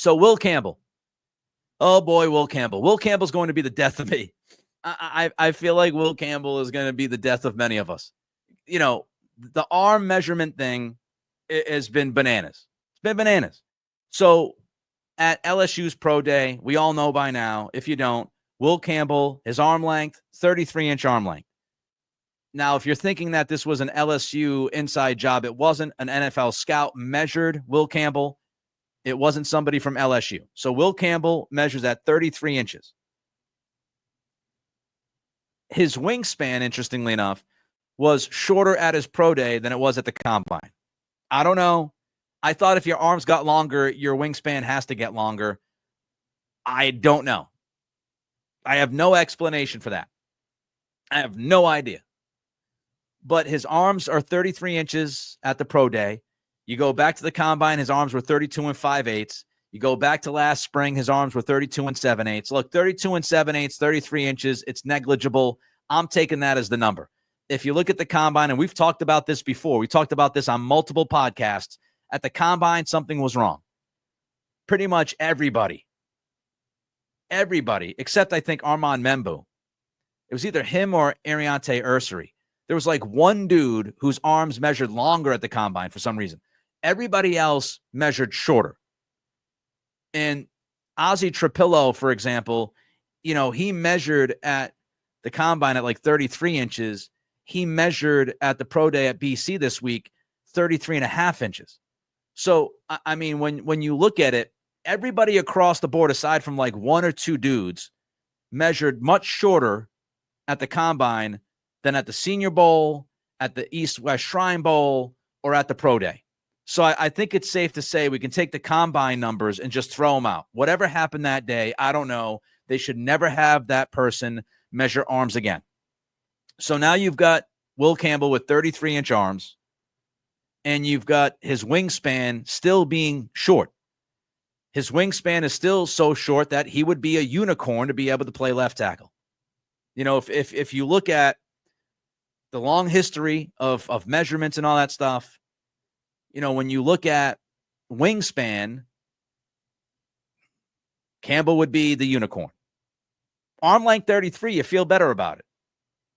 So Will Campbell. Oh, boy, Will Campbell. Will Campbell's going to be the death of me. I feel like Will Campbell is going to be the death of many of us. You know, the arm measurement thing has been bananas. It's been bananas. So at LSU's Pro Day, we all know by now, if you don't, Will Campbell, his arm length, 33-inch arm length. Now, if you're thinking that this was an LSU inside job, it wasn't. An NFL scout measured Will Campbell. It wasn't somebody from LSU. So Will Campbell measures at 33 inches. His wingspan, interestingly enough, was shorter at his pro day than it was at the combine. I don't know. I thought if your arms got longer, your wingspan has to get longer. I don't know. I have no explanation for that. I have no idea. But his arms are 33 inches at the pro day. You go back to the combine, his arms were 32 and 5/8. You go back to last spring, his arms were 32 and 7/8. Look, 32 and 7/8, 33 inches, it's negligible. I'm taking that as the number. If you look at the combine, and we've talked about this before, we talked about this on multiple podcasts. At the combine, something was wrong. Pretty much everybody, except I think Armand Membu. It was either him or Ariante Ursary. There was like one dude whose arms measured longer at the combine for some reason. Everybody else measured shorter. And Ozzie Trapillo, for example, you know, he measured at the combine at like 33 inches. He measured at the pro day at BC this week, 33 and a half inches. So, I mean, when you look at it, everybody across the board, aside from like one or two dudes, measured much shorter at the combine than at the Senior Bowl, at the East-West Shrine Bowl, or at the pro day. So I think it's safe to say we can take the combine numbers and just throw them out. Whatever happened that day, I don't know. They should never have that person measure arms again. So now you've got Will Campbell with 33-inch arms, and you've got his wingspan still being short. His wingspan is still so short that he would be a unicorn to be able to play left tackle. You know, if you look at the long history of measurements and all that stuff, you know, when you look at wingspan, Campbell would be the unicorn. Arm length 33, you feel better about it.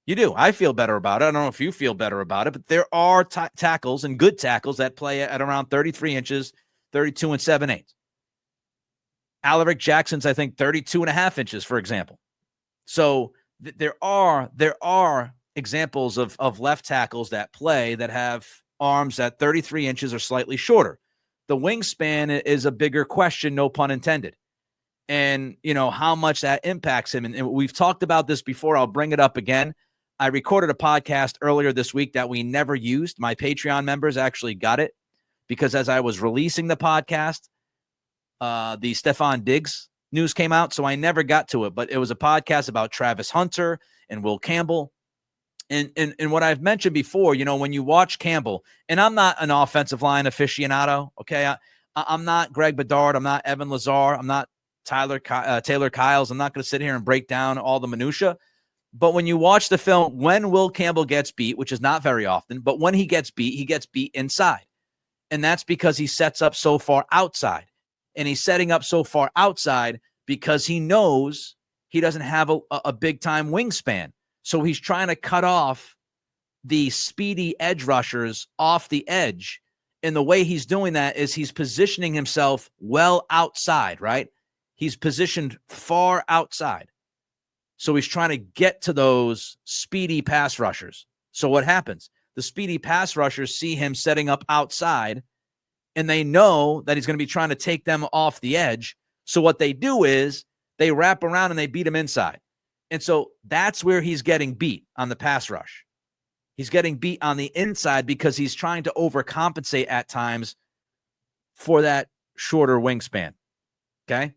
You do. I feel better about it. I don't know if you feel better about it, but there are tackles and good tackles that play at around 33 inches, 32 and 7/8. Alaric Jackson's, I think, 32 and a half inches, for example. So there are examples of left tackles that play that have arms at 33 inches or slightly shorter. The wingspan is a bigger question, no pun intended. And, you know, how much that impacts him. And we've talked about this before. I'll bring it up again. I recorded a podcast earlier this week that we never used. My Patreon members actually got it because as I was releasing the podcast, the Stephon Diggs news came out. So I never got to it, but it was a podcast about Travis Hunter and Will Campbell. And what I've mentioned before, you know, when you watch Campbell, and I'm not an offensive line aficionado, okay? I'm not Greg Bedard. I'm not Evan Lazar. I'm not Taylor Kyles. I'm not going to sit here and break down all the minutia. But when you watch the film, when Will Campbell gets beat, which is not very often, but when he gets beat inside. And that's because he sets up so far outside. And he's setting up so far outside because he knows he doesn't have a big-time wingspan. So he's trying to cut off the speedy edge rushers off the edge. And the way he's doing that is he's positioning himself well outside, right? He's positioned far outside. So he's trying to get to those speedy pass rushers. So what happens? The speedy pass rushers see him setting up outside, and they know that he's going to be trying to take them off the edge. So what they do is they wrap around and they beat him inside. And so that's where he's getting beat on the pass rush. He's getting beat on the inside because he's trying to overcompensate at times for that shorter wingspan. Okay?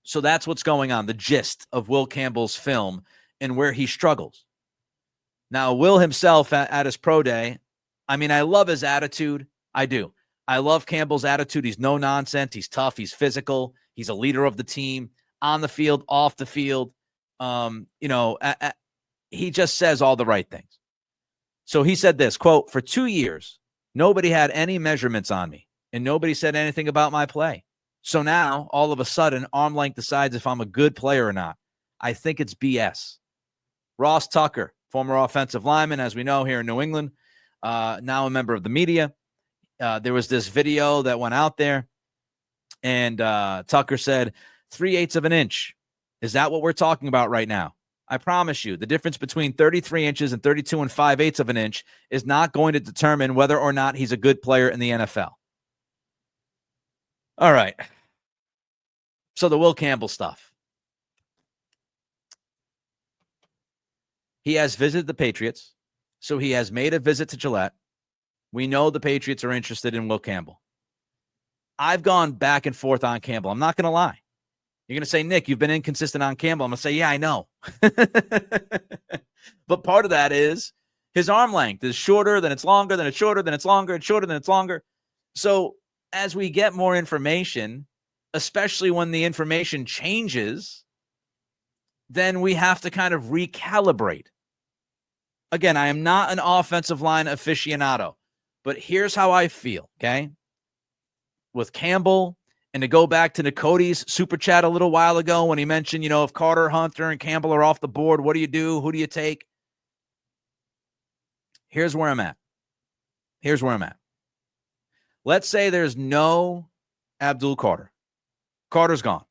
So that's what's going on, the gist of Will Campbell's film and where he struggles. Now, Will himself at his pro day, I mean, I love his attitude. I do. I love Campbell's attitude. He's no nonsense. He's tough. He's physical. He's a leader of the team on the field, off the field. He just says all the right things. So he said this, quote, "For 2 years, nobody had any measurements on me, and nobody said anything about my play. So now, all of a sudden, arm length decides if I'm a good player or not. I think it's BS. Ross Tucker, former offensive lineman, as we know, here in New England, now a member of the media. There was this video that went out there, and Tucker said 3/8 of an inch. Is that what we're talking about right now? I promise you, the difference between 33 inches and 32 5/8 of an inch is not going to determine whether or not he's a good player in the NFL. All right. So the Will Campbell stuff. He has visited the Patriots, so he has made a visit to Gillette. We know the Patriots are interested in Will Campbell. I've gone back and forth on Campbell. I'm not going to lie. You're going to say, Nick, you've been inconsistent on Campbell. I'm going to say, yeah, I know. But part of that is his arm length is shorter, then it's longer, then it's shorter, then it's longer, it's shorter, then it's longer. So as we get more information, especially when the information changes, then we have to kind of recalibrate. Again, I am not an offensive line aficionado, but here's how I feel, okay? With Campbell, and to go back to Nicode's super chat a little while ago when he mentioned, if Carter, Hunter, and Campbell are off the board, what do you do? Who do you take? Here's where I'm at. Let's say there's no Abdul Carter. Carter's gone.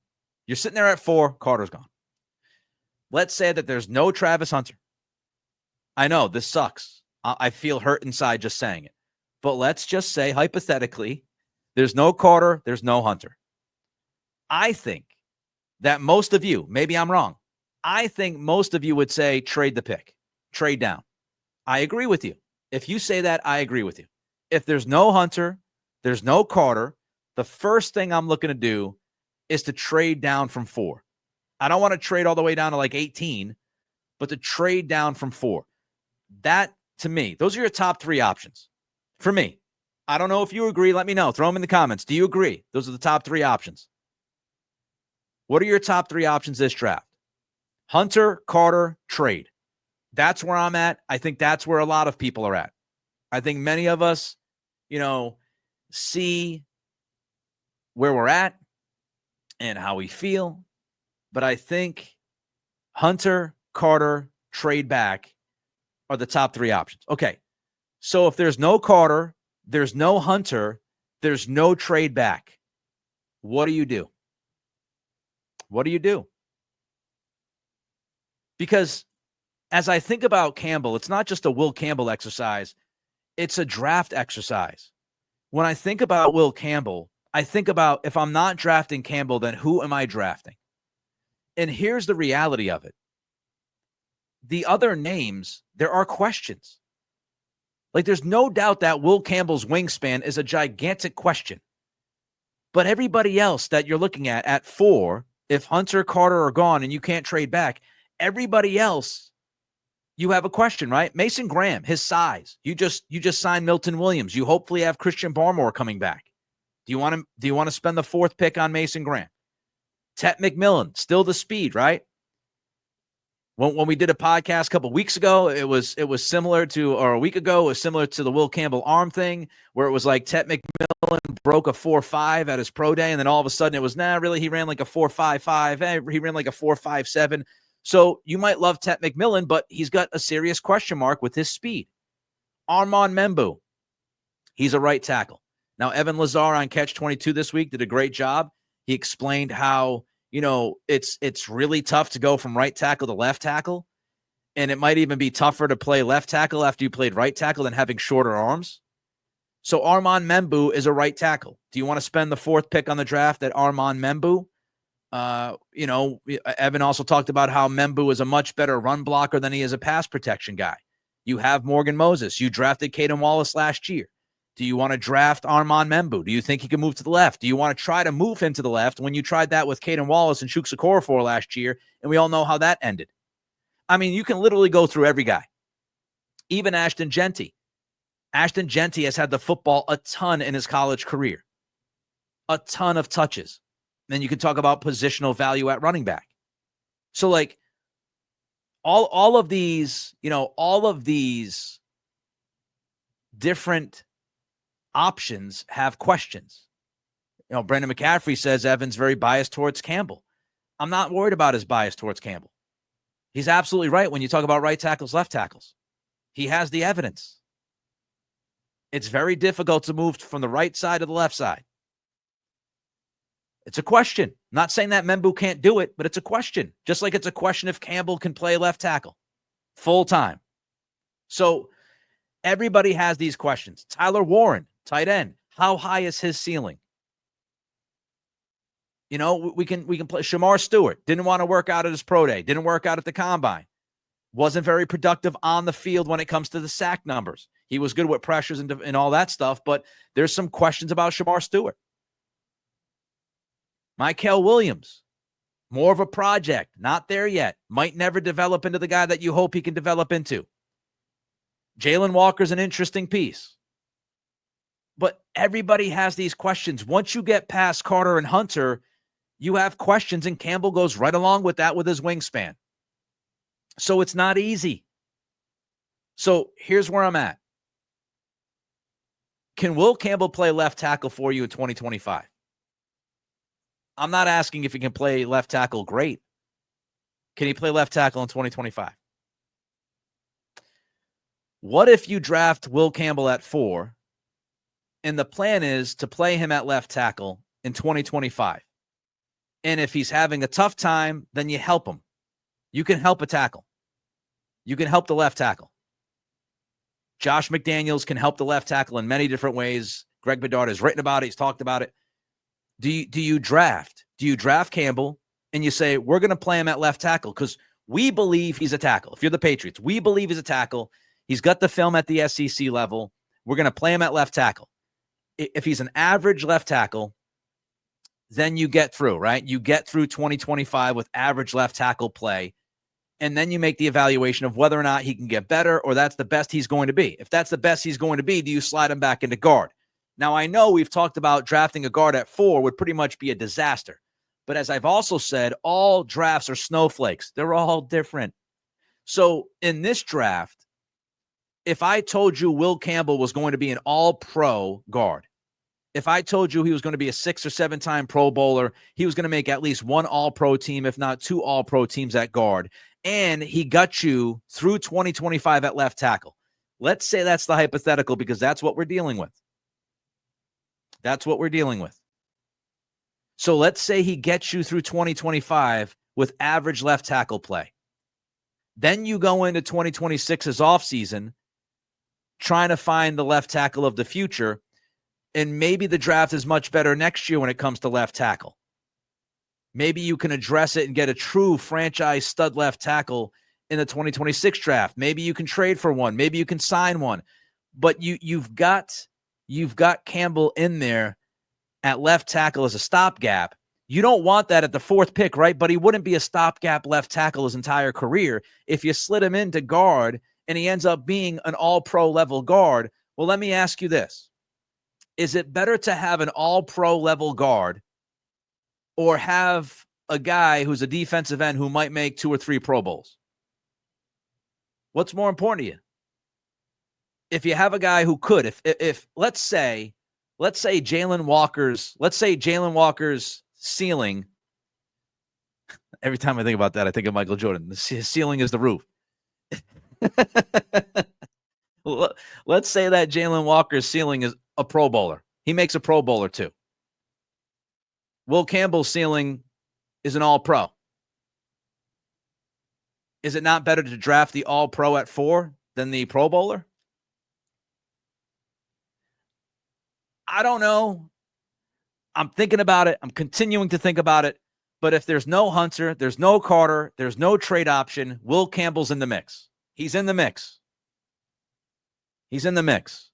You're sitting there at 4. Carter's gone. Let's say that there's no Travis Hunter. I know this sucks. I feel hurt inside just saying it. But let's just say, hypothetically, there's no Carter, there's no Hunter. I think that most of you, maybe I'm wrong, I think most of you would say trade the pick, trade down. I agree with you. If you say that, I agree with you. If there's no Hunter, there's no Carter, the first thing I'm looking to do is to trade down from 4. I don't want to trade all the way down to like 18, but to trade down from 4. That, to me, those are your top 3 options. For me, I don't know if you agree. Let me know. Throw them in the comments. Do you agree? Those are the top 3 options. What are your top 3 options this draft? Hunter, Carter, trade. That's where I'm at. I think that's where a lot of people are at. I think many of us, see where we're at and how we feel. But I think Hunter, Carter, trade back are the top 3 options. Okay. So if there's no Carter, there's no Hunter, there's no trade back, what do you do? What do you do? Because as I think about Campbell, it's not just a Will Campbell exercise. It's a draft exercise. When I think about Will Campbell, I think about if I'm not drafting Campbell, then who am I drafting? And here's the reality of it. The other names, there are questions. Like, there's no doubt that Will Campbell's wingspan is a gigantic question. But everybody else that you're looking at 4, if Hunter, Carter are gone and you can't trade back, everybody else, you have a question, right? Mason Graham, his size. You just signed Milton Williams. You hopefully have Christian Barmore coming back. Do you want to spend the 4th pick on Mason Graham? Tet McMillan, still the speed, right? When we did a podcast a couple weeks ago, it was similar to, or a week ago, it was similar to the Will Campbell arm thing, where it was like Tet McMillan broke a 4.5 at his pro day, and then all of a sudden it was, really, he ran like a 4.55. He ran like a 4.57. So you might love Tet McMillan, but he's got a serious question mark with his speed. Armand Membu, he's a right tackle. Now, Evan Lazar on Catch 22 this week did a great job. He explained how, it's really tough to go from right tackle to left tackle. And it might even be tougher to play left tackle after you played right tackle than having shorter arms. So Armand Membu is a right tackle. Do you want to spend the 4th pick on the draft at Armand Membu? Evan also talked about how Membu is a much better run blocker than he is a pass protection guy. You have Morgan Moses. You drafted Caden Wallace last year. Do you want to draft Armand Membu? Do you think he can move to the left? Do you want to try to move him to the left when you tried that with Caden Wallace and Chuks Okorafor last year, and we all know how that ended? I mean, you can literally go through every guy. Even Ashton Genty. Ashton Genty has had the football a ton in his college career. A ton of touches. Then you can talk about positional value at running back. So, like, all of these, all of these different options have questions. Brandon McCaffrey says Evans very biased towards Campbell. I'm not worried about his bias towards Campbell. He's absolutely right when you talk about right tackles, left tackles. He has the evidence. It's very difficult to move from the right side to the left side. It's a question. I'm not saying that Membu can't do it, but it's a question. Just like it's a question if Campbell can play left tackle full time. So everybody has these questions. Tyler Warren, tight end. How high is his ceiling? We can play. Shamar Stewart didn't want to work out at his pro day. Didn't work out at the combine. Wasn't very productive on the field when it comes to the sack numbers. He was good with pressures and all that stuff, but there's some questions about Shamar Stewart. Mykel Williams, more of a project, not there yet. Might never develop into the guy that you hope he can develop into. Jalen Walker's an interesting piece. But everybody has these questions. Once you get past Carter and Hunter, you have questions, and Campbell goes right along with that with his wingspan. So it's not easy. So here's where I'm at. Can Will Campbell play left tackle for you in 2025? I'm not asking if he can play left tackle great. Can he play left tackle in 2025? What if you draft Will Campbell at 4, and the plan is to play him at left tackle in 2025? And if he's having a tough time, then you help him. You can help a tackle. You can help the left tackle. Josh McDaniels can help the left tackle in many different ways. Greg Bedard has written about it. He's talked about it. Do you draft? Do you draft Campbell and you say, we're going to play him at left tackle because we believe he's a tackle? If you're the Patriots, we believe he's a tackle. He's got the film at the SEC level. We're going to play him at left tackle. If he's an average left tackle, then you get through, right? You get through 2025 with average left tackle play. And then you make the evaluation of whether or not he can get better or that's the best he's going to be. If that's the best he's going to be, do you slide him back into guard? Now, I know we've talked about drafting a guard at 4 would pretty much be a disaster. But as I've also said, all drafts are snowflakes. They're all different. So in this draft, if I told you Will Campbell was going to be an all-pro guard, if I told you he was going to be a 6 or 7-time Pro Bowler, he was going to make at least one all-pro team, if not 2 all-pro teams at guard, and he got you through 2025 at left tackle. Let's say that's the hypothetical because that's what we're dealing with. That's what we're dealing with. So let's say he gets you through 2025 with average left tackle play. Then you go into 2026's offseason trying to find the left tackle of the future, and maybe the draft is much better next year when it comes to left tackle. Maybe you can address it and get a true franchise stud left tackle in the 2026 draft. Maybe you can trade for one. Maybe you can sign one. But you've got Campbell in there at left tackle as a stopgap. You don't want that at the 4th pick, right? But he wouldn't be a stopgap left tackle his entire career. If you slid him into guard and he ends up being an all-pro level guard, well, let me ask you this. Is it better to have an all-pro level guard or have a guy who's a defensive end who might make 2 or 3 Pro Bowls? What's more important to you? If you have a guy who could, if let's say Jalen Walker's ceiling, every time I think about that, I think of Michael Jordan. His ceiling is the roof. Let's say that Jalen Walker's ceiling is a Pro Bowler. He makes a Pro Bowler too. Will Campbell's ceiling is an All-Pro. Is it not better to draft the All-Pro at 4 than the Pro Bowler? I don't know. I'm thinking about it. I'm continuing to think about it. But if there's no Hunter, there's no Carter, there's no trade option, Will Campbell's in the mix. He's in the mix. He's in the mix.